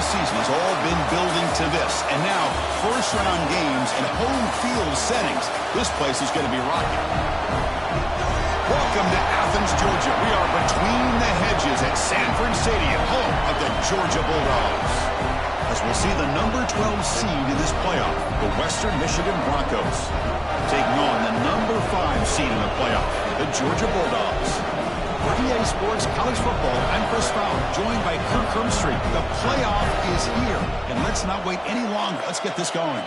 season has all been building to this. And now, first-round games in home field settings. This place is going to be rocking. Welcome to Athens, Georgia. We are between the hedges at Sanford Stadium, home of the Georgia Bulldogs. As we'll see the number 12 seed in this playoff, the Western Michigan Broncos, taking on the number 5 seed in the playoff, the Georgia Bulldogs. For EA Sports College Football, I'm Chris Fowler, joined by Kirk Hermstreet. The playoff is here, and let's not wait any longer. Let's get this going.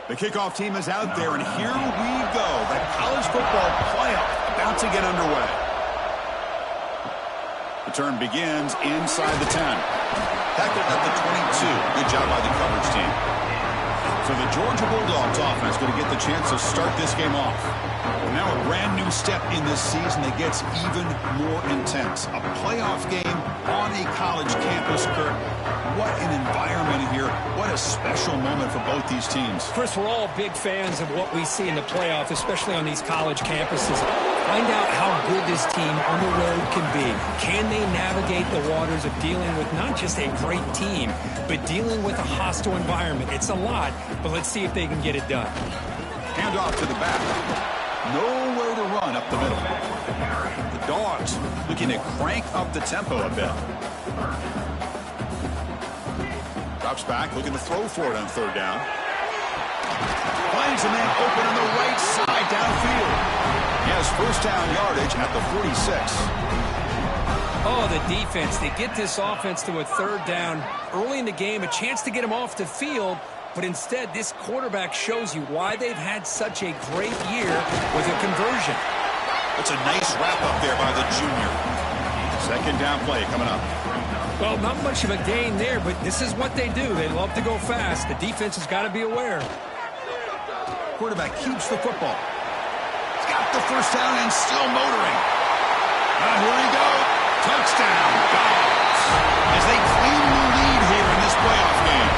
The kickoff team is out there, and here we go. The college football playoff about to get underway. The turn begins inside the 10. Tackled at the 22. Good job by the coverage team. So the Georgia Bulldogs offense going to get the chance to start this game off. Now a brand new step in this season that gets even more intense. A playoff game on a college campus, Kurt. What an environment here. What a special moment for both these teams. Chris, we're all big fans of what we see in the playoff, especially on these college campuses. Find out how good this team on the road can be. Can they navigate the waters of dealing with not just a great team, but dealing with a hostile environment? It's a lot, but let's see if they can get it done. Hand off to the back. Nowhere to run up the middle. The Dogs looking to crank up the tempo a bit. Drops back, looking to throw for it on third down. Finds a man open on the right side downfield. He has first down yardage at the 46. Oh, the defense. They get this offense to a third down early in the game, a chance to get him off the field. But instead, this quarterback shows you why they've had such a great year with a conversion. That's a nice wrap up there by the junior. Second down play coming up. Well, not much of a gain there, but this is what they do. They love to go fast. The defense has got to be aware. Quarterback keeps the football. He's got the first down and still motoring. Now here we go. Touchdown, Dogs. As they claim the lead here in this playoff game.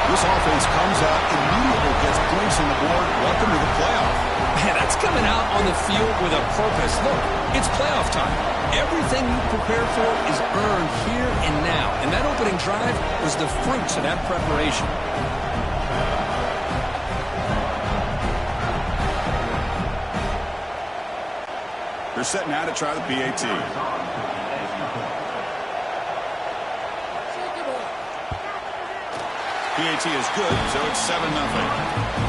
This offense comes out, immediately gets points on the board. Welcome to the playoff. Man, that's coming out on the field with a purpose. Look, it's playoff time. Everything you prepare for is earned here and now. And that opening drive was the fruits of that preparation. They're setting out to try the PAT. PAT is good, so it's 7-0.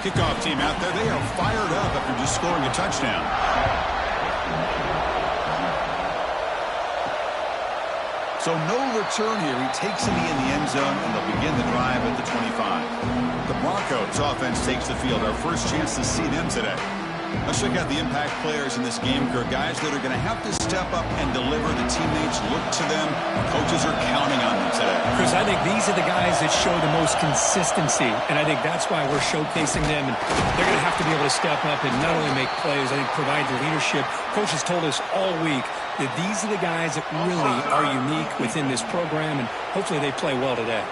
Kickoff team out there, they are fired up after just scoring a touchdown. So no return here. He takes it in the end zone, and they'll begin the drive at the 25. The Broncos offense takes the field. Our first chance to see them today. Let's check out the impact players in this game, Kirk. Guys that are going to have to step up and deliver. The teammates look to them. Coaches are counting on them today. Chris, I think these are the guys that show the most consistency, and I think that's why we're showcasing them. And they're going to have to be able to step up and not only make plays, I think provide the leadership. Coach has told us all week that these are the guys that really are unique within this program, and hopefully they play well today.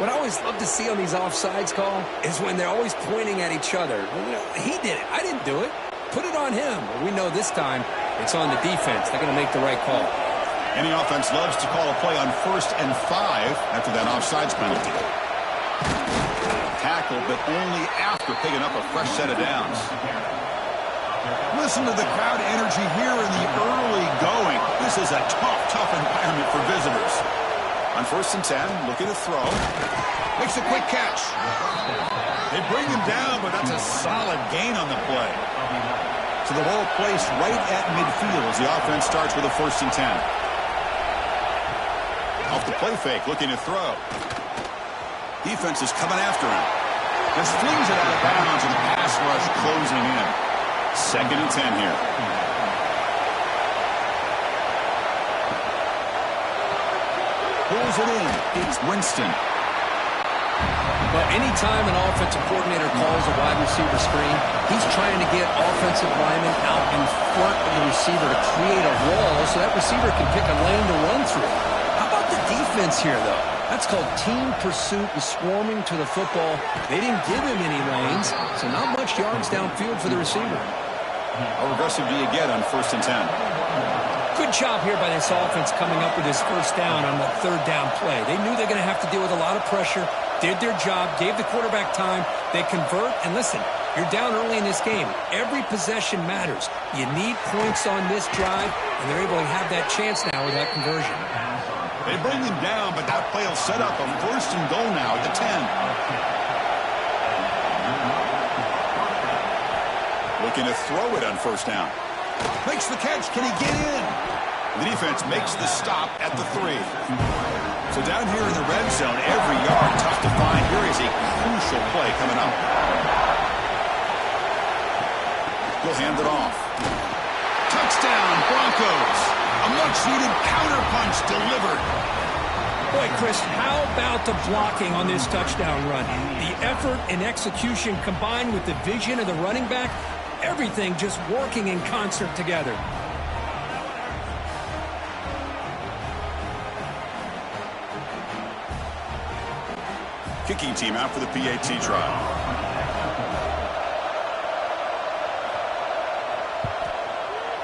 What I always love to see on these offsides call is when they're always pointing at each other. Well, you know, he did it. I didn't do it. Put it on him. Well, we know this time it's on the defense. They're going to make the right call. Any offense loves to call a play on 1st and 5 after that offsides penalty. Tackle, but only after picking up a fresh set of downs. Listen to the crowd energy here in the early going. This is a tough environment for visitors. On 1st and 10, looking to throw. Makes a quick catch. They bring him down, but that's a solid gain on the play. So the ball placed right at midfield as the offense starts with a 1st and 10. Off the play fake, looking to throw. Defense is coming after him. Just flings it out of bounds, and the pass rush closing in. 2nd and 10 here. Pulls it in. It's Winston. Well, anytime an offensive coordinator calls a wide receiver screen, he's trying to get offensive linemen out in front of the receiver to create a wall so that receiver can pick a lane to run through. How about the defense here, though? That's called team pursuit and swarming to the football. They didn't give him any lanes, so not much yards downfield for the receiver. How aggressive do you get on 1st and 10? Good job here by this offense coming up with this 1st down on the 3rd down play. They knew they're going to have to deal with a lot of pressure, did their job, gave the quarterback time. They convert, and listen, you're down early in this game. Every possession matters. You need points on this drive, and they're able to have that chance now with that conversion. They bring him down, but that play will set up a 1st and goal now at the 10. Looking to throw it on 1st down. Makes the catch. Can he get in? The defense makes the stop at the 3. So down here in the red zone, every yard tough to find. Here is a crucial play coming up. He'll hand it off. Touchdown, Broncos. A much-needed counterpunch delivered. Boy, Chris, how about the blocking on this touchdown run? The effort and execution combined with the vision of the running back, everything just working in concert together. Kicking team out for the PAT try.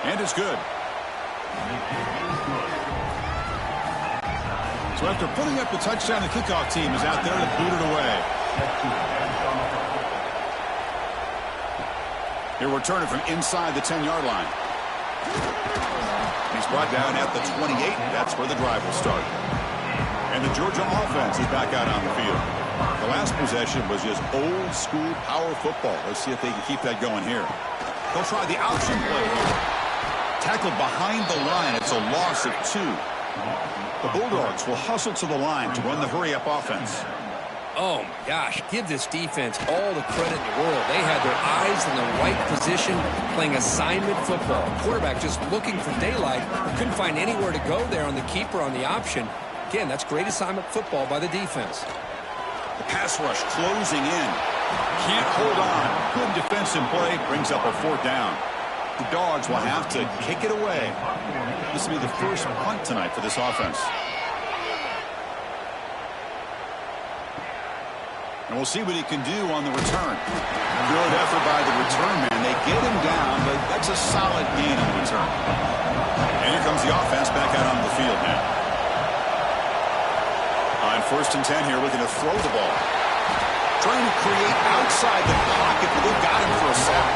And it's good. So after putting up the touchdown, the kickoff team is out there to boot it away. He'll return it from inside the 10-yard line. He's brought down at the 28. That's where the drive will start. And the Georgia offense is back out on the field. The last possession was just old-school power football. Let's see if they can keep that going here. They'll try the option play here. Tackled behind the line. It's a loss of 2. The Bulldogs will hustle to the line to run the hurry-up offense. Oh, my gosh. Give this defense all the credit in the world. They had their eyes in the right position, playing assignment football. Quarterback just looking for daylight. Couldn't find anywhere to go there on the keeper on the option. Again, that's great assignment football by the defense. The pass rush closing in. Can't hold on. Good defensive play. Brings up a 4th down. The Dogs will have to kick it away. This will be the first punt tonight for this offense. And we'll see what he can do on the return. Good effort by the return man. They get him down, but that's a solid gain on the return. And here comes the offense back out on the field now. On 1st and 10 here, looking to throw the ball. Trying to create outside the pocket, but they've got him for a sack.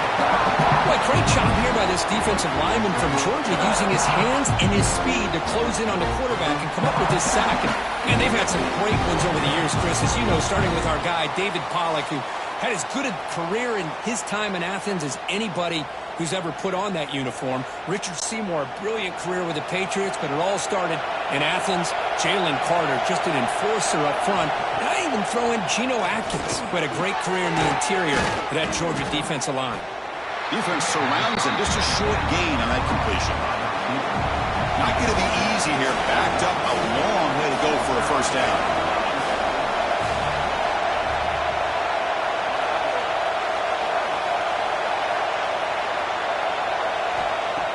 Boy, great job here by this defensive lineman from Georgia, using his hands and his speed to close in on the quarterback and come up with this sack. And they've had some great ones over the years, Chris, as you know, starting with our guy, David Pollack, who Had as good a career in his time in Athens as anybody who's ever put on that uniform. Richard Seymour, a brilliant career with the Patriots, but it all started in Athens. Jalen Carter, just an enforcer up front. And I even throw in Geno Atkins, who had a great career in the interior of that Georgia defensive line. Defense surrounds him. Just a short gain on that completion. Not going to be easy here. Backed up a long way to go for a first down.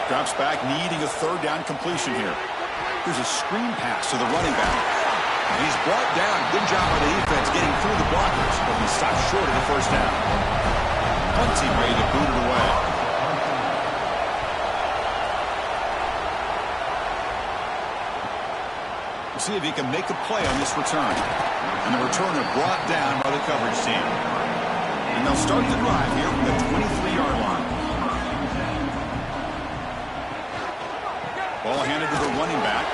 Drops back, needing a third down completion here. Here's a screen pass to the running back. And he's brought down. Good job by the defense getting through the blockers, but he stopped short of the first down. Punting ready to boot it away. We'll see if he can make a play on this return. And the returner brought down by the coverage team. And they'll start the drive here from the 23-yard line. Ball handed to the running back.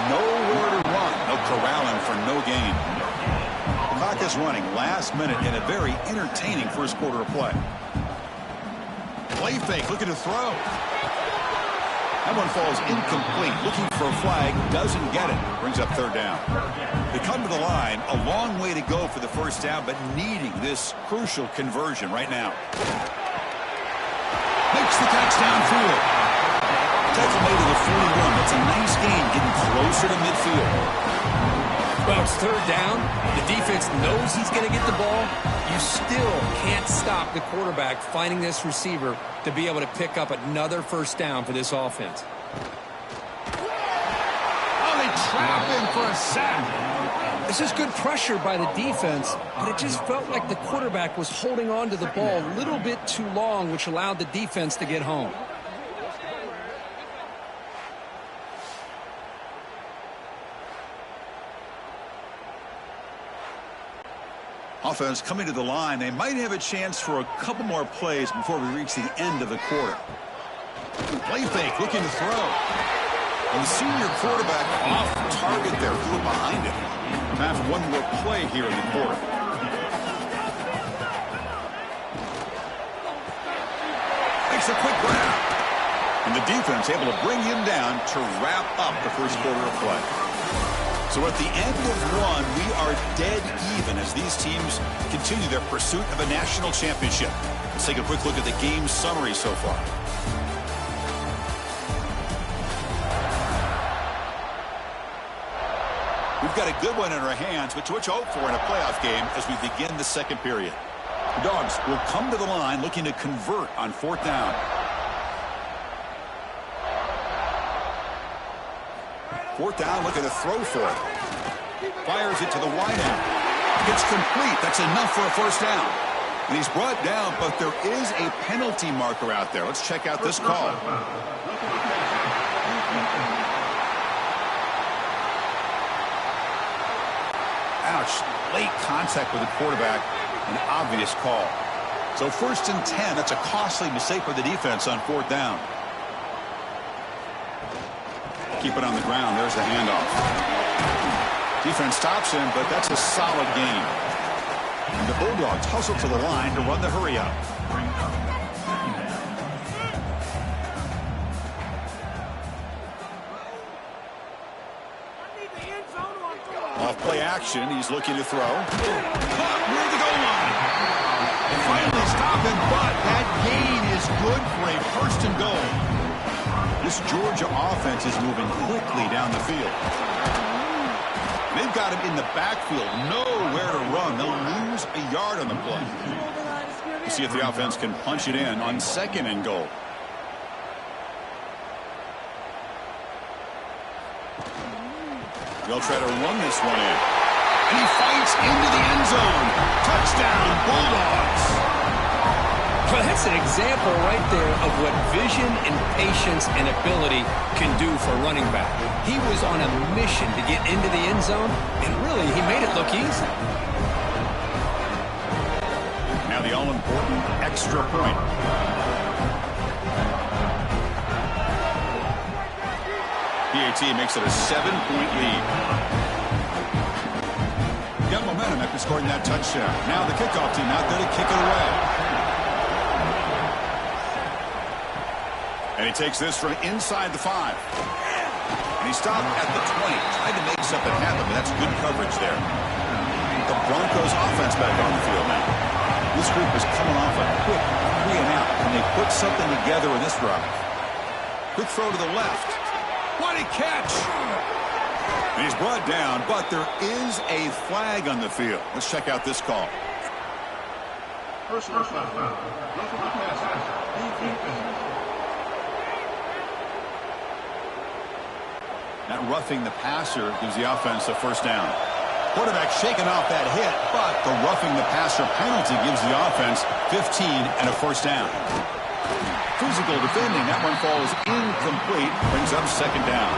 Nowhere to run. No corralling for no gain. The clock is running last minute in a very entertaining first quarter of play. Play fake, looking to throw. That one falls incomplete. Looking for a flag, doesn't get it. Brings up third down. They come to the line, a long way to go for the first down, but needing this crucial conversion right now. Makes the catch downfield. Tackle made to the 41. That's a nice gain, getting closer to midfield. Well, it's third down. The defense knows he's going to get the ball. You still can't stop the quarterback finding this receiver to be able to pick up another first down for this offense. Oh, they trap him for a sack. This is good pressure by the defense, but it just felt like the quarterback was holding on to the ball a little bit too long, which allowed the defense to get home. Offense coming to the line. They might have a chance for a couple more plays before we reach the end of the quarter. Play fake, looking to throw. And the senior quarterback off target there, threw it behind him. Time for one more play here in the quarter. Makes a quick grab. And the defense able to bring him down to wrap up the first quarter of play. So at the end of one, we are dead even as these teams continue their pursuit of a national championship. Let's take a quick look at the game summary so far. We've got a good one in our hands, which to hope for in a playoff game as we begin the second period. The Dogs will come to the line looking to convert on fourth down. Fourth down, looking to throw for it. Fires it to the wideout. It's complete. That's enough for a first down. And he's brought down, but there is a penalty marker out there. Let's check out this call. Ouch. Late contact with the quarterback. An obvious call. So 1st and 10. That's a costly mistake for the defense on fourth down. Keep it on the ground. There's the handoff. Defense stops him, but that's a solid gain. And the Bulldogs hustle to the line to run the hurry up. Off play action. He's looking to throw. Caught near the goal line. And finally stop him, but that gain is good for a 1st and goal. This Georgia offense is moving quickly down the field. They've got him in the backfield, nowhere to run. They'll lose a yard on the play. We'll see if the offense can punch it in on 2nd and goal. They'll try to run this one in. And he fights into the end zone. Touchdown, Bulldogs. Well, that's an example right there of what vision and patience and ability can do for a running back. He was on a mission to get into the end zone, and really, he made it look easy. Now the all-important extra point. PAT makes it a 7-point lead. Got momentum after in scoring that touchdown. Now the kickoff team out there to kick it away. And he takes this from inside the 5. And he stopped at the 20. Tried to make something happen, but that's good coverage there. The Broncos offense back on the field now. This group is coming off a quick 3 and out. And they put something together in this drive. Quick throw to the left. What a catch! And he's brought down, but there is a flag on the field. Let's check out this call. That roughing the passer gives the offense a first down. Quarterback shaking off that hit, but the roughing the passer penalty gives the offense 15 and a first down. Physical defending. That one falls incomplete. Brings up second down.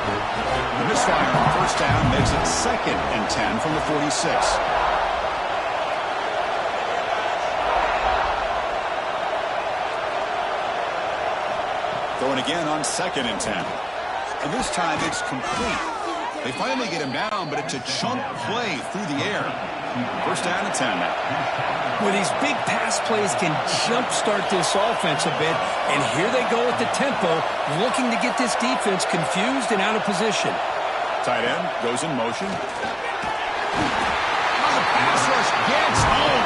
The misfire on first down makes it 2nd and 10 from the 46. Throwing again on 2nd and 10. And this time it's complete. They finally get him down, but it's a chunk play through the air. First down and 10 now. Well, these big pass plays can jumpstart this offense a bit, and here they go with the tempo, looking to get this defense confused and out of position. Tight end goes in motion. Oh, the pass rush gets home.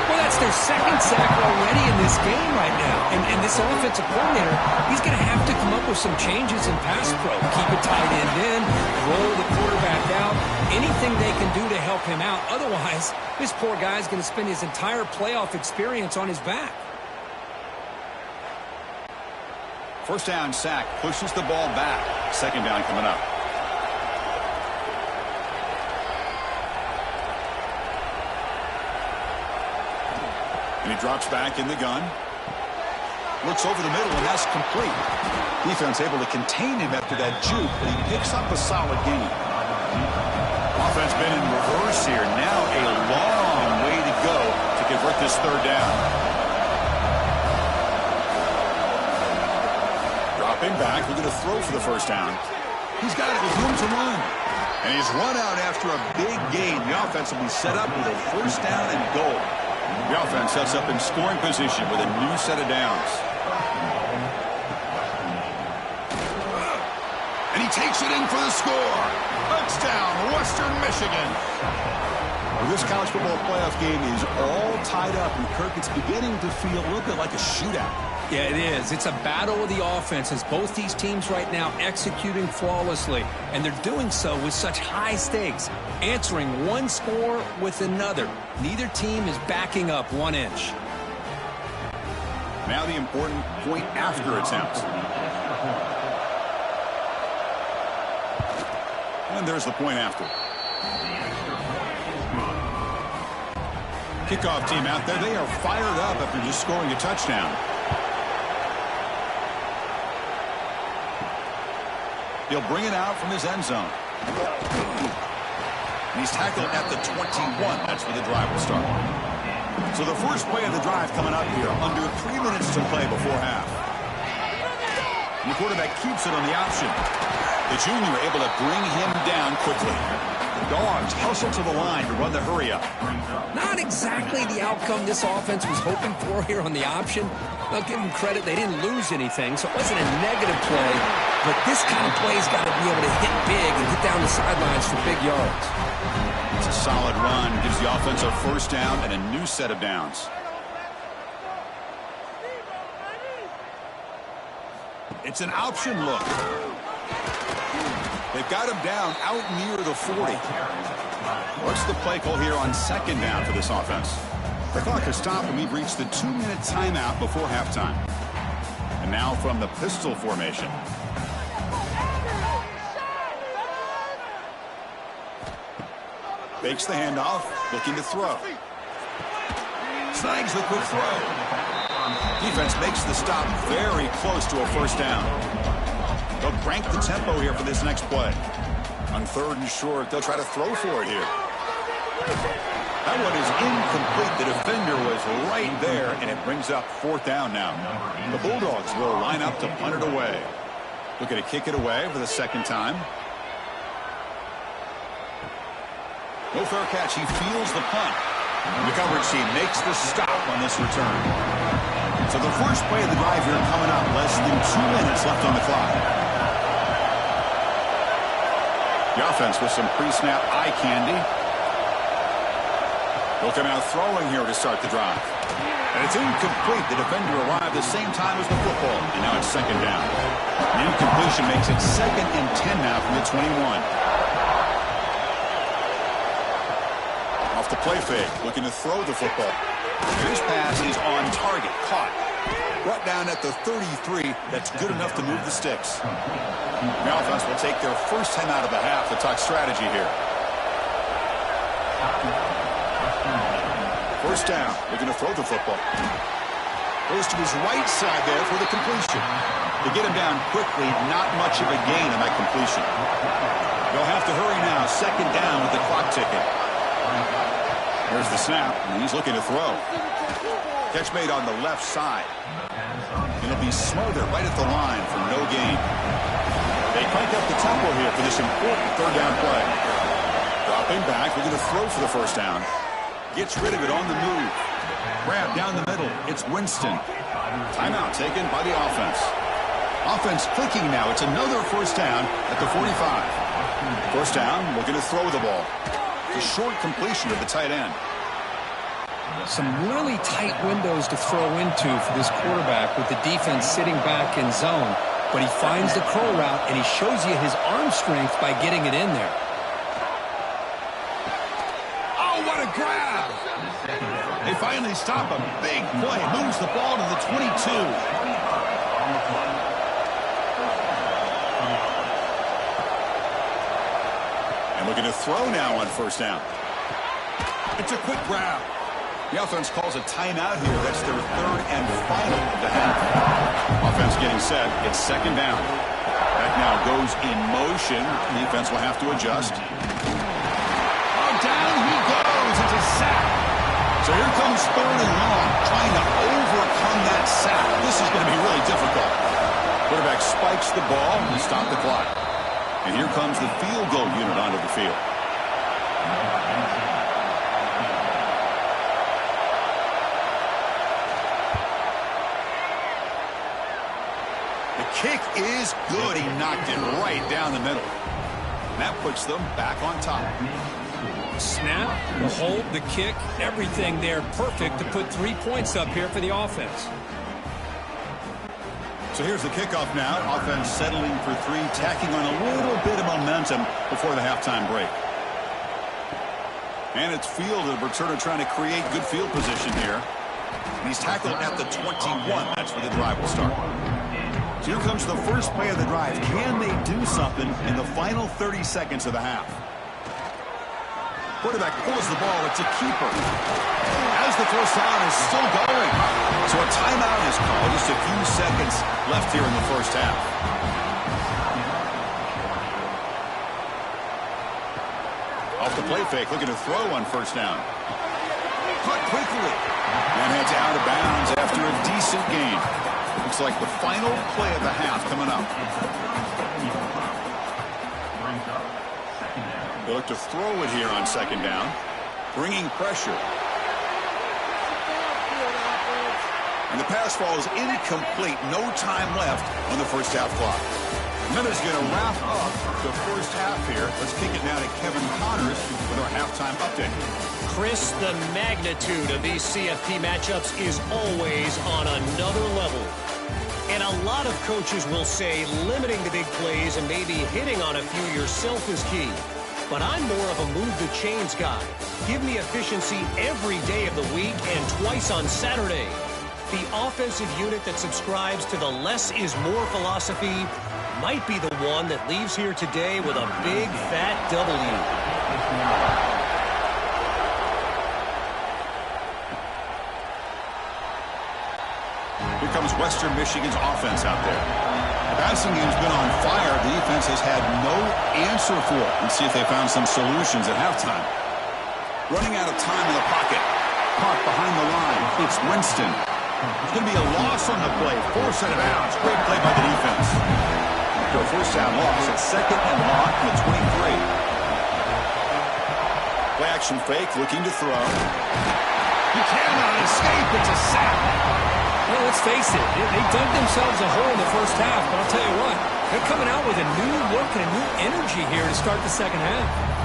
Well, that's their 2nd sack already in this game right now. And this offensive coordinator, he's going to have to come up with some changes in pass pro. Keep a tight end in, roll the quarterback out, anything they can do to help him out. Otherwise, this poor guy's going to spend his entire playoff experience on his back. First down sack, pushes the ball back. Second down coming up. And he drops back in the gun. Looks over the middle, and that's complete. Defense able to contain him after that juke, but he picks up a solid gain. Offense been in reverse here. Now a long way to go to convert this third down. Dropping back, we're going to throw for the first down. He's got it with room to run. And he's run out after a big gain. The offense will be set up with a first down and goal. The offense sets up in scoring position with a new set of downs. And he takes it in for the score. Touchdown, Western Michigan. Well, this college football playoff game is all tied up, and Kirk, it's beginning to feel a little bit like a shootout. Yeah, it is. It's a battle of the offenses. Both these teams right now executing flawlessly, and they're doing so with such high stakes, answering one score with another. Neither team is backing up 1 inch. Now the important point after attempt. And there's the point after. Kickoff team out there. They are fired up after just scoring a touchdown. He'll bring it out from his end zone. And he's tackled at the 21. That's where the drive will start. So the first play of the drive coming up here. Under 3 minutes to play before half. And the quarterback keeps it on the option. The junior able to bring him down quickly. The Dogs hustle to the line to run the hurry up. Not exactly the outcome this offense was hoping for here on the option. I'll give them credit. They didn't lose anything, so it wasn't a negative play. But this kind of play's got to be able to hit big and get down the sidelines for big yards. It's a solid run. Gives the offense a first down and a new set of downs. It's an option look. They've got him down out near the 40. What's the play call here on second down for this offense? The clock has stopped and we've reached the 2-minute timeout before halftime. And now from the pistol formation. Fakes the handoff, looking to throw. Snags the quick throw. Defense makes the stop very close to a first down. They'll crank the tempo here for this next play. On 3rd and short, they'll try to throw for it here. That one is incomplete. The defender was right there, and it brings up 4th down now. The Bulldogs will line up to punt it away. Looking to kick it away for the second time. No fair catch. He feels the punt. The coverage team makes the stop on this return. So the first play of the drive here coming up. Less than 2 minutes left on the clock. The offense with some pre-snap eye candy. They'll come out throwing here to start the drive. And it's incomplete. The defender arrived the same time as the football. And now it's second down. The incompletion makes it 2nd and 10 now from the 21. Off the play fake, looking to throw the football. His pass is on target, caught. Brought down at the 33. That's good enough to move the sticks. The offense will take their first time out of the half to talk strategy here. First down, looking to throw the football. Goes to his right side there for the completion. To get him down quickly, not much of a gain on that completion. They'll have to hurry now. Second down with the clock ticking. Here's the snap, and he's looking to throw. Catch made on the left side. It'll be smothered right at the line for no gain. They crank up the tempo here for this important third down play. Dropping back, looking to throw for the first down. Gets rid of it on the move. Grab down the middle. It's Winston. Timeout taken by the offense. Offense clicking now. It's another first down at the 45. First down, looking to throw the ball. The short completion of the tight end. Some really tight windows to throw into for this quarterback with the defense sitting back in zone. But he finds the curl route, and he shows you his arm strength by getting it in there. Oh, what a grab! They finally stop a big play. Moves the ball to the 22. And looking to throw now on first down. It's a quick grab. The offense calls a timeout here. That's their third and final of the half. Offense getting set. It's second down. That now goes in motion. The defense will have to adjust. Oh, down he goes. It's a sack. So here comes third and long, trying to overcome that sack. This is going to be really difficult. Quarterback spikes the ball and stop the clock. And here comes the field goal unit onto the field. Kick is good. He knocked it right down the middle. And that puts them back on top. Snap, the hold, the kick, everything there perfect to put 3 points up here for the offense. So here's the kickoff now. Offense settling for 3, tacking on a little bit of momentum before the halftime break. And it's fielded. Returner trying to create good field position here. And he's tackled at the 21. That's where the drive will start. So here comes the first play of the drive. Can they do something in the final 30 seconds of the half? Quarterback pulls the ball. It's a keeper. As the first down is still going. So a timeout is called. Just a few seconds left here in the first half. Off the play fake, looking to throw on first down. Caught quickly. And heads out of bounds after a decent gain. Looks like the final play of the half coming up. They look to throw it here on second down, bringing pressure. And the pass fall is incomplete. No time left on the first half clock. Minutes going to wrap up the first half here. Let's kick it now to Kevin Connors with our halftime update. Chris, the magnitude of these CFP matchups is always on another level. And a lot of coaches will say limiting the big plays and maybe hitting on a few yourself is key. But I'm more of a move the chains guy. Give me efficiency every day of the week and twice on Saturday. The offensive unit that subscribes to the less is more philosophy might be the one that leaves here today with a big fat W. Here comes Western Michigan's offense out there. The passing game's been on fire. The defense has had no answer for it. Let's see if they found some solutions at halftime. Running out of time in the pocket. Caught behind the line. It's Winston. It's going to be a loss on the play. Force it out. Great play by the defense. After a first down loss, it's second and long from the 23. Play Play-action fake, looking to throw. You cannot escape. It's a sack. Well, let's face it. They dug themselves a hole in the first half, but I'll tell you what. They're coming out with a new look and a new energy here to start the second half.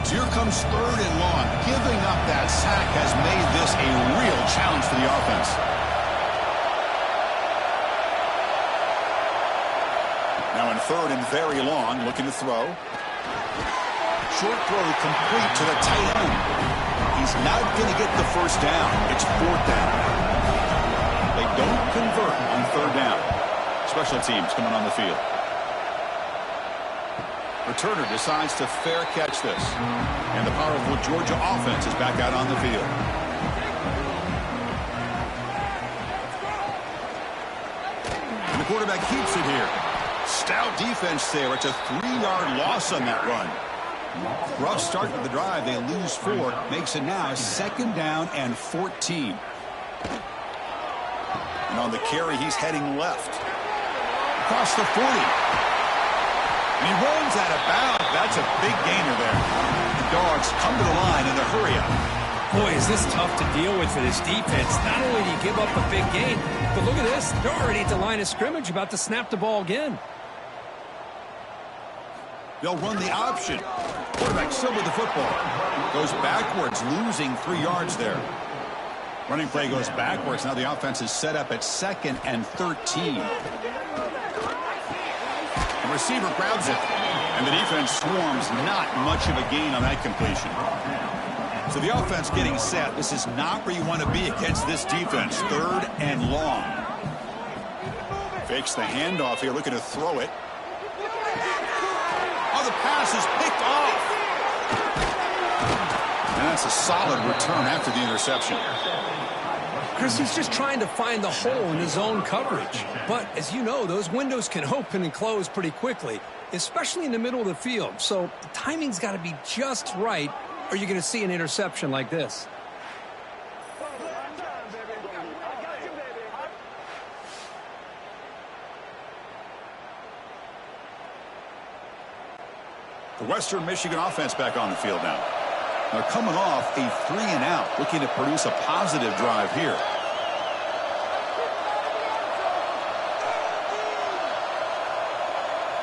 Here comes 3rd and long. Giving up that sack has made this a real challenge for the offense. Now in 3rd and very long, looking to throw. Short throw complete to the tight end. He's not going to get the first down. It's 4th down. They don't convert on 3rd down. Special teams coming on the field. Returner decides to fair catch this. And the powerful Georgia offense is back out on the field. And the quarterback keeps it here. Stout defense there. It's a 3-yard loss on that run. Rough start to the drive. They lose 4. Makes it now 2nd down and 14. And on the carry, he's heading left. Across the 40. And he runs out of bounds. That's a big gainer there. The Dogs come to the line in the hurry-up. Boy, is this tough to deal with for this defense. Not only do you give up a big gain, but look at this. They're already at the line of scrimmage, about to snap the ball again. They'll run the option. Quarterback still with the football. Goes backwards, losing 3 yards there. Running play goes backwards. Now the offense is set up at 2nd and 13. The receiver grabs it, and the defense swarms. Not much of a gain on that completion. So the offense getting set. This is not where you want to be against this defense. 3rd and long. Fakes the handoff here, looking to throw it. Oh, the pass is picked off. And that's a solid return after the interception. Chris, he's just trying to find the hole in his own coverage. But, as you know, those windows can open and close pretty quickly, especially in the middle of the field. So the timing's got to be just right, or you're going to see an interception like this. The Western Michigan offense back on the field now. They're coming off a 3-and-out, looking to produce a positive drive here.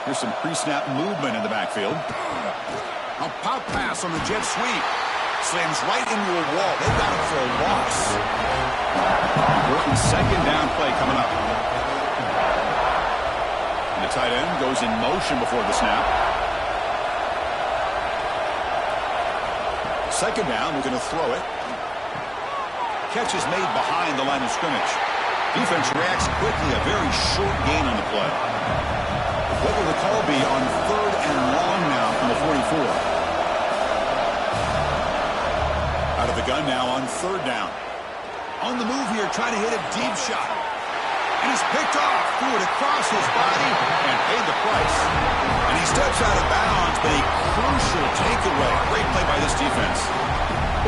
Here's some pre-snap movement in the backfield. A pop pass on the jet sweep. Slams right into a wall. They got it for a loss. Important 2nd down play coming up. And the tight end goes in motion before the snap. 2nd down, we're going to throw it. Catch is made behind the line of scrimmage. Defense reacts quickly, a very short gain on the play. What will the call be on 3rd and long now from the 44? Out of the gun now on 3rd down. On the move here, trying to hit a deep shot. And he's picked off, threw it across his body, and paid the price. And he steps out of bounds, but a crucial takeaway. Great play by this defense.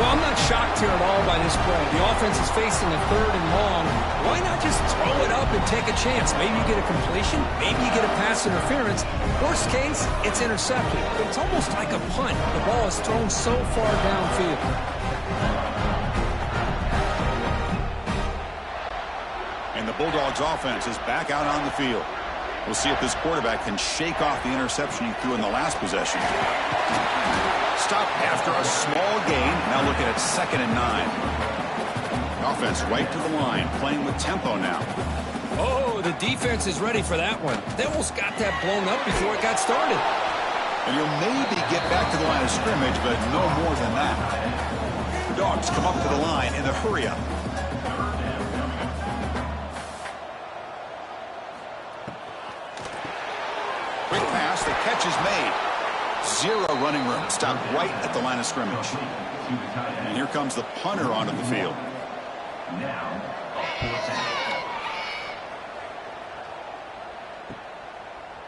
Well, I'm not shocked here at all by this play. The offense is facing a 3rd and long. Why not just throw it up and take a chance? Maybe you get a completion. Maybe you get a pass interference. Worst case, it's intercepted. But it's almost like a punt. The ball is thrown so far downfield. And the Bulldogs offense is back out on the field. We'll see if this quarterback can shake off the interception he threw in the last possession. Stop after a small gain. Now looking at 2nd and 9. Offense right to the line, playing with tempo now. Oh, the defense is ready for that one. They almost got that blown up before it got started. And he'll maybe get back to the line of scrimmage, but no more than that. The Dogs come up to the line in the hurry-up. Quick pass, the catch is made. 0 running room, stopped right at the line of scrimmage. And here comes the punter onto the field.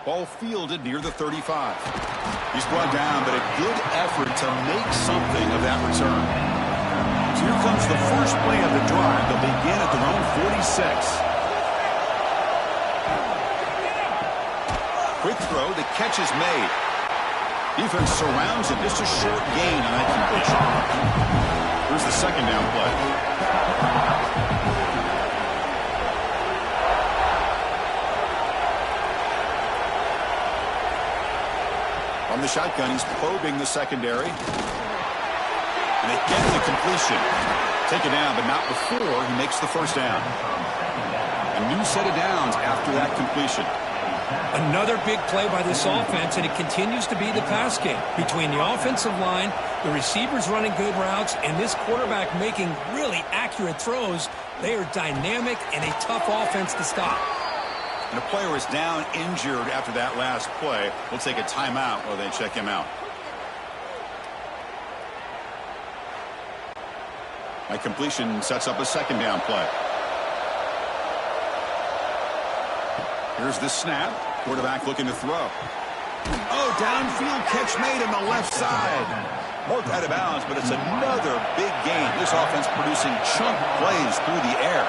Ball fielded near the 35. He's brought down, but a good effort to make something of that return. So here comes the first play of the drive. They'll begin at their own 46. Quick throw. The catch is made. Defense surrounds him. Just a short gain on that completion. Here's the second down play. On the shotgun, he's probing the secondary. And they get the completion. Take it down, but not before he makes the first down. A new set of downs after that completion. Another big play by this offense, and it continues to be the pass game. Between the offensive line, the receivers running good routes, and this quarterback making really accurate throws, they are dynamic and a tough offense to stop. And a player is down injured after that last play. We'll take a timeout while they check him out. That completion sets up a second down play. Here's the snap. Quarterback looking to throw. Oh, downfield catch made on the left side. Marked out of bounds, but it's another big gain. This offense producing chunk plays through the air.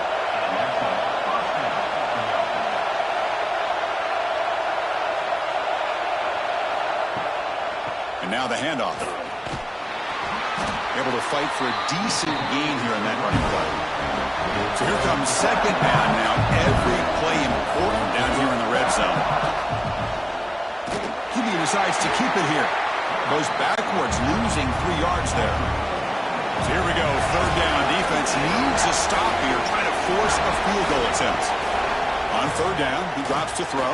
And now the handoff. Able to fight for a decent gain here in that running play. So here comes second down now. Every play important down here in the red zone. He decides to keep it here. Goes backwards, losing 3 yards there. So here we go, third down. Defense needs a stop here, trying to force a field goal attempt. On third down, he drops to throw.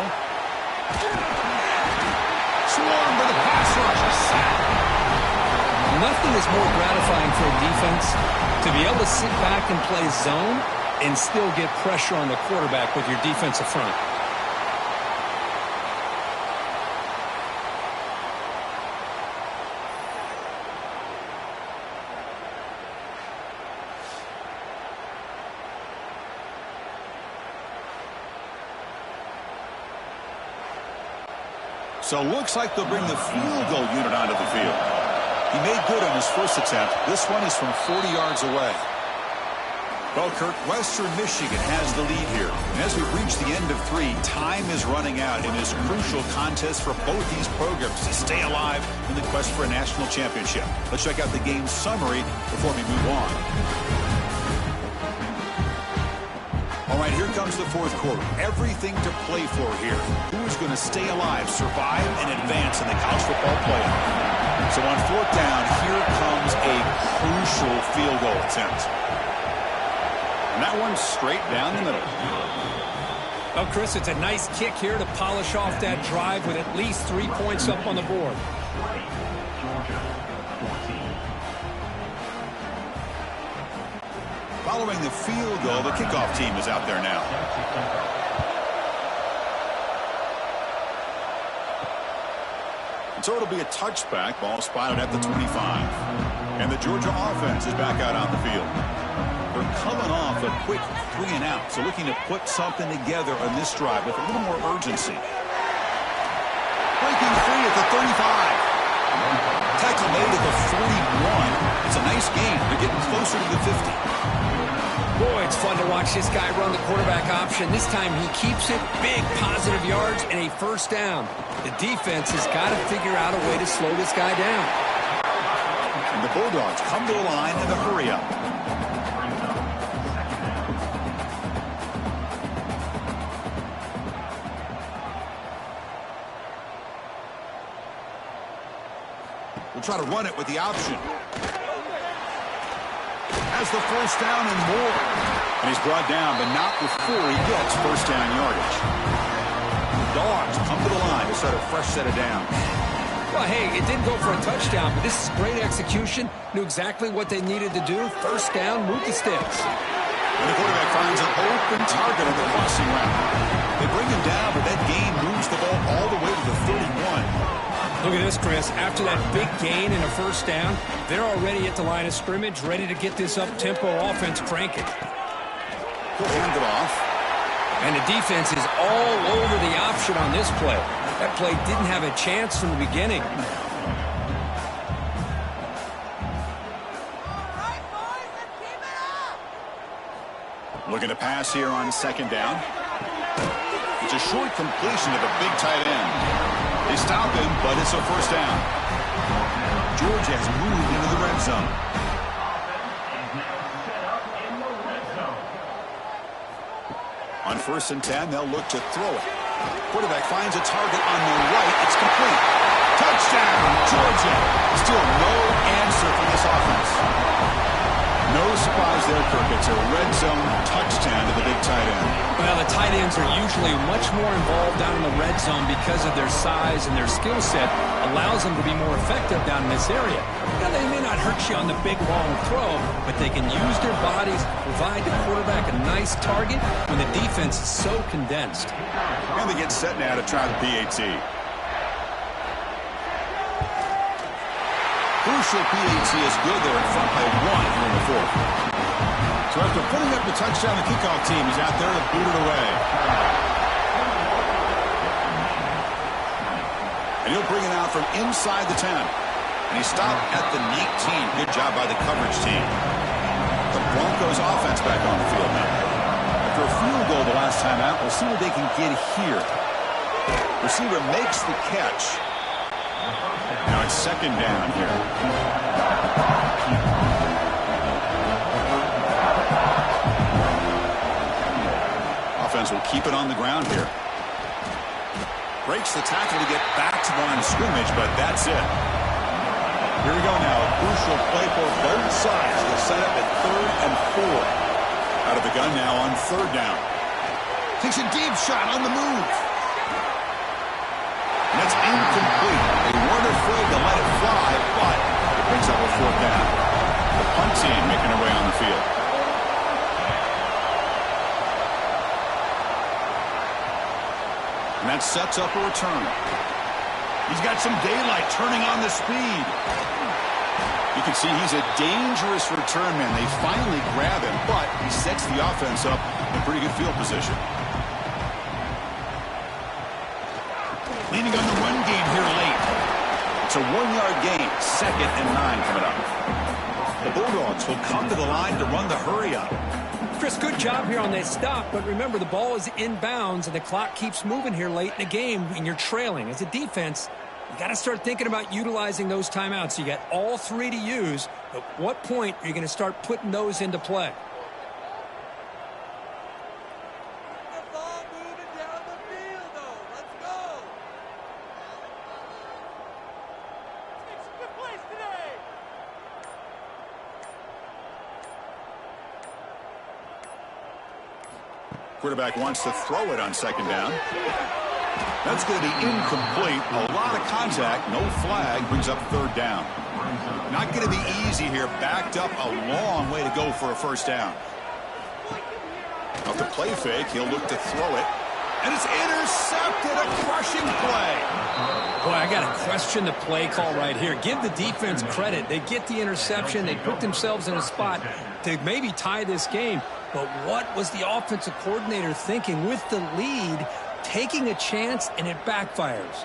Swarmed by the pass rush, a sack. Nothing is more gratifying for a defense to be able to sit back and play zone and still get pressure on the quarterback with your defensive front. So looks like they'll bring the field goal unit onto the field. He made good on his first attempt. This one is from 40 yards away. Well, Kirk, Western Michigan has the lead here. And as we reach the end of 3, time is running out in this crucial contest for both these programs to stay alive in the quest for a national championship. Let's check out the game summary before we move on. All right, here comes the fourth quarter. Everything to play for here. Who is going to stay alive, survive, and advance in the college football playoff? So on fourth down, here comes a crucial field goal attempt. And that one's straight down the middle. Well, Chris, it's a nice kick here to polish off that drive with at least 3 points up on the board. Following the field goal, the kickoff team is out there now. And so it'll be a touchback. Ball spotted at the 25. And the Georgia offense is back out on the field. They're coming off a quick 3 and out. So looking to put something together on this drive with a little more urgency. Breaking free at the 35. Tackle made at the 41. It's a nice gain. They're getting closer to the 50. Boy, it's fun to watch this guy run the quarterback option. This time he keeps it, big positive yards, and a first down. The defense has got to figure out a way to slow this guy down. And the Bulldogs come to the line in the hurry up. We'll try to run it with the option. Has the first down and more. And he's brought down, but not before he gets first down yardage. The Dogs come to the line to start a fresh set of downs. Well, hey, it didn't go for a touchdown, but this is great execution. Knew exactly what they needed to do. First down, move the sticks. And the quarterback finds an open target on the crossing route. They bring him down, but that gain moves the ball all the way to the 31. Look at this, Chris. After that big gain and a first down, they're already at the line of scrimmage, ready to get this up-tempo offense cranking. He'll hand it off. And the defense is all over the option on this play. That play didn't have a chance from the beginning. Looking to pass here on second down. It's a short completion to the big tight end. They stop him, but it's a first down. Georgia has moved into the red zone. On 1st and 10, they'll look to throw it. Quarterback finds a target on the right. It's complete. Touchdown, Georgia. Still no answer for this offense. No surprise there, Kirk. It's a red zone touchdown to the big tight end. Well, the tight ends are usually much more involved down in the red zone because of their size and their skill set allows them to be more effective down in this area. Now, they may not hurt you on the big, long throw, but they can use their bodies to provide the quarterback a nice target when the defense is so condensed. And they get set now to try the PAT. Crucial PAT is good. They're in front by 1 here in the 4th. So after putting up the touchdown, the kickoff team is out there to boot it away. And he'll bring it out from inside the 10. And he stopped at the neat team. Good job by the coverage team. The Broncos offense back on the field now. After a field goal the last time out, we'll see what they can get here. Receiver makes the catch. Now it's second down here. Offense will keep it on the ground here. Breaks the tackle to get back to the line of scrimmage, but that's it. Here we go now. A crucial play for both sides. They'll set up at 3rd and 4. Out of the gun now on 3rd down. Takes a deep shot on the move. And that's incomplete. They weren't afraid to let it fly, but it brings up a 4th down. The punt team making their way on the field. And that sets up a return. He's got some daylight turning on the speed. You can see he's a dangerous return man. They finally grab him, but he sets the offense up in pretty good field position. Leaning on the run game here late. It's a 1-yard gain. 2nd and 9 coming up. The Bulldogs will come to the line to run the hurry up. Chris, good job here on that stop, but remember the ball is inbounds and the clock keeps moving here late in the game and you're trailing. As a defense, you got to start thinking about utilizing those timeouts. You got all 3 to use. At what point are you going to start putting those into play? Quarterback wants to throw it on 2nd down. That's going to be incomplete. A lot of contact. No flag. Brings up 3rd down. Not going to be easy here. Backed up a long way to go for a 1st down. Off the play fake, he'll look to throw it. And it's intercepted. A crushing play. Boy, I got to question the play call right here. Give the defense credit. They get the interception. They put themselves in a spot to maybe tie this game. But what was the offensive coordinator thinking with the lead, taking a chance, and it backfires?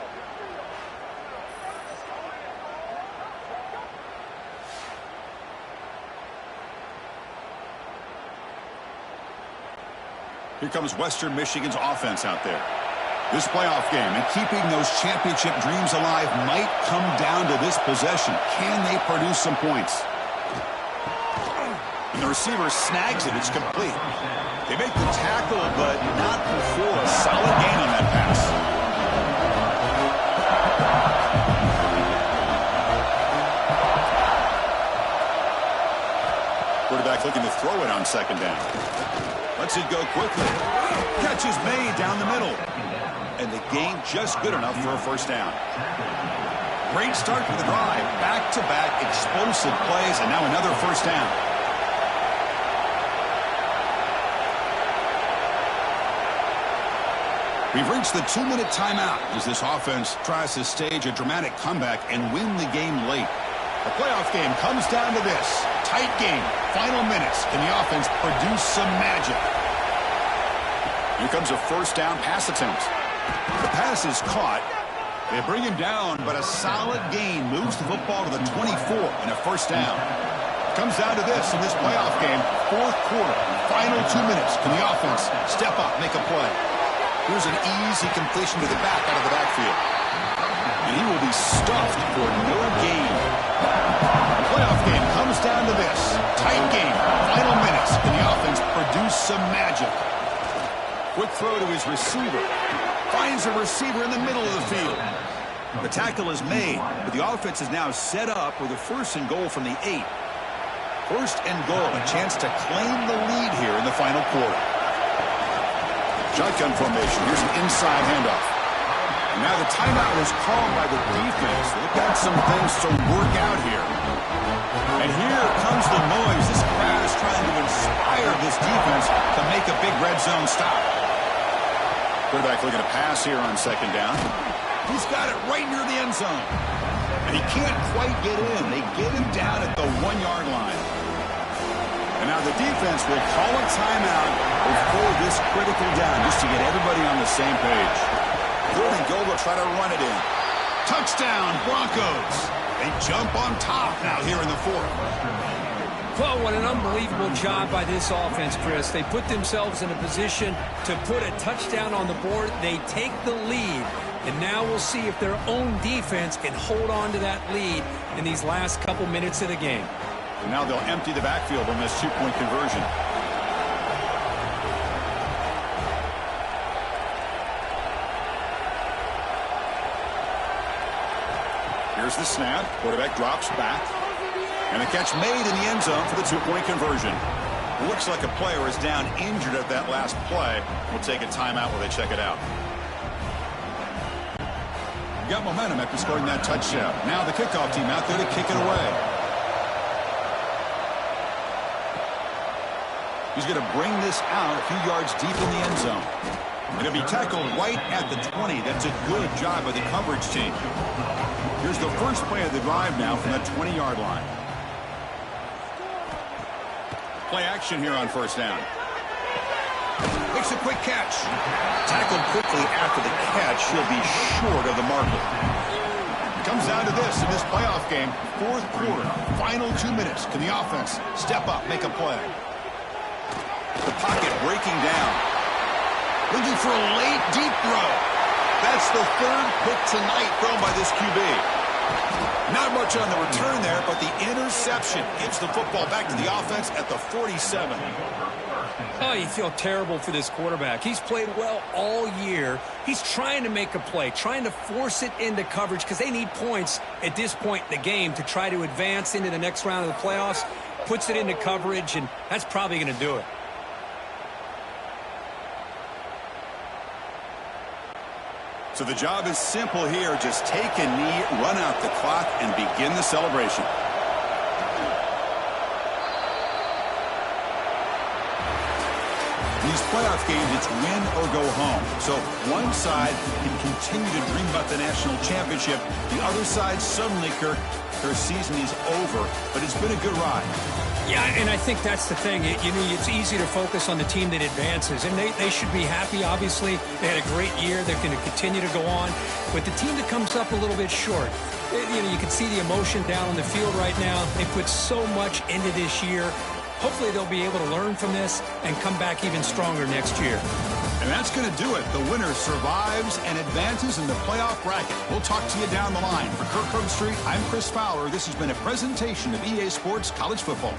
Here comes Western Michigan's offense out there. This playoff game and keeping those championship dreams alive might come down to this possession. Can they produce some points? And the receiver snags it. It's complete. They make the tackle, but not before a solid gain on that pass. Quarterback looking to throw it on 2nd down. Lets it go quickly. Catch is made down the middle. And the gain just good enough for a 1st down. Great start to the drive. Back-to-back explosive plays, and now another 1st down. We've reached the 2-minute timeout as this offense tries to stage a dramatic comeback and win the game late. The playoff game comes down to this. Tight game. Final minutes. Can the offense produce some magic? Here comes a 1st down pass attempt. The pass is caught. They bring him down, but a solid gain moves the football to the 24 and a 1st down. Comes down to this in this playoff game. Fourth quarter, final 2 minutes. Can the offense step up, make a play? Here's an easy completion to the back out of the backfield. And he will be stuffed for no gain. The playoff game comes down to this. Tight game, final minutes. Can the offense produce some magic? Quick throw to his receiver. Finds a receiver in the middle of the field. The tackle is made, but the offense is now set up with a 1st and goal from the 8. 1st and goal, a chance to claim the lead here in the final quarter. Shotgun formation. Here's an inside handoff. And now the timeout is called by the defense. They've got some things to work out here. And here comes the noise. This crowd is trying to inspire this defense to make a big red zone stop. Quarterback looking to pass here on 2nd down. He's got it right near the end zone. And he can't quite get in. They get him down at the 1-yard line. And now the defense will call a timeout before this critical down just to get everybody on the same page. 3rd and goal, they'll try to run it in. Touchdown, Broncos. They jump on top now here in the 4th. Well, what an unbelievable job by this offense, Chris. They put themselves in a position to put a touchdown on the board. They take the lead. And now we'll see if their own defense can hold on to that lead in these last couple minutes of the game. And now they'll empty the backfield on this 2-point conversion. Here's the snap. Quarterback drops back. And the catch made in the end zone for the 2-point conversion. Looks like a player is down injured at that last play. We'll take a timeout while they check it out. Got momentum after scoring that touchdown. Now the kickoff team out there to kick it away. He's going to bring this out a few yards deep in the end zone. And he'll be tackled right at the 20. That's a good job by the coverage team. Here's the first play of the drive now from that 20-yard line. Play action here on 1st down. Makes a quick catch. Tackled quickly after the catch. He'll be short of the marker. Comes down to this in this playoff game. 4th quarter, final 2 minutes. Can the offense step up, make a play? The pocket breaking down. Looking for a late, deep throw. That's the 3rd pick tonight thrown by this QB. Not much on the return there, but the interception gives the football back to the offense at the 47. Oh, you feel terrible for this quarterback. He's played well all year. He's trying to make a play, trying to force it into coverage because they need points at this point in the game to try to advance into the next round of the playoffs. Puts it into coverage, and that's probably going to do it. So the job is simple here. Just take a knee, run out the clock, and begin the celebration. In these playoff games, it's win or go home. So one side can continue to dream about the national championship. The other side suddenly, Kirk, their season is over. But it's been a good ride. Yeah, and I think that's the thing. It's easy to focus on the team that advances, and they should be happy, obviously. They had a great year. They're going to continue to go on. But the team that comes up a little bit short, you can see the emotion down on the field right now. They put so much into this year. Hopefully they'll be able to learn from this and come back even stronger next year. And that's going to do it. The winner survives and advances in the playoff bracket. We'll talk to you down the line. For Kirk Herbstreit, I'm Chris Fowler. This has been a presentation of EA Sports College Football.